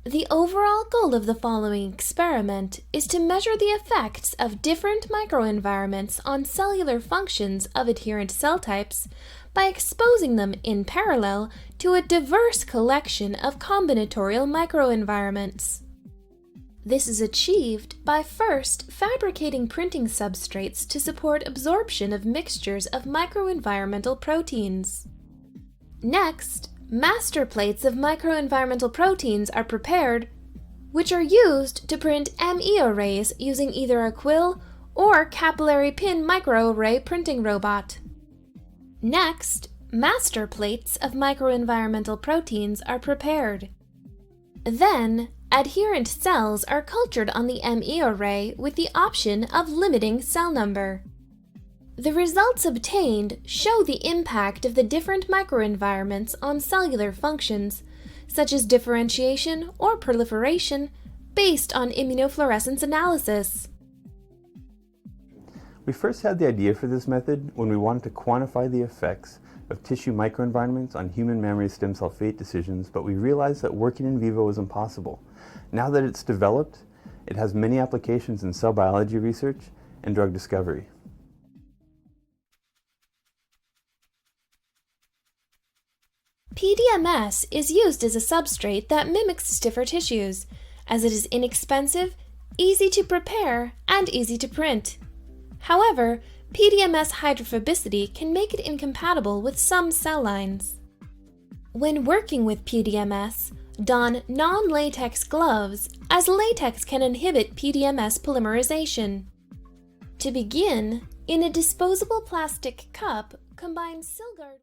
The overall goal of the following experiment is to measure the effects of different microenvironments on cellular functions of adherent cell types by exposing them in parallel to a diverse collection of combinatorial microenvironments. This is achieved by first fabricating printing substrates to support absorption of mixtures of microenvironmental proteins. Next, master plates of microenvironmental proteins are prepared, which are used to print MEArrays using either a quill or capillary pin microarray printing robot. Next, master plates of microenvironmental proteins are prepared. Then, adherent cells are cultured on the MEArray with the option of limiting cell number. The results obtained show the impact of the different microenvironments on cellular functions, such as differentiation or proliferation, based on immunofluorescence analysis. We first had the idea for this method when we wanted to quantify the effects of tissue microenvironments on human mammary stem cell fate decisions, but we realized that working in vivo was impossible. Now that it's developed, it has many applications in cell biology research and drug discovery. PDMS is used as a substrate that mimics stiffer tissues, as it is inexpensive, easy to prepare, and easy to print. However, PDMS hydrophobicity can make it incompatible with some cell lines. When working with PDMS, don non-latex gloves, as latex can inhibit PDMS polymerization. To begin, in a disposable plastic cup, combine Silgard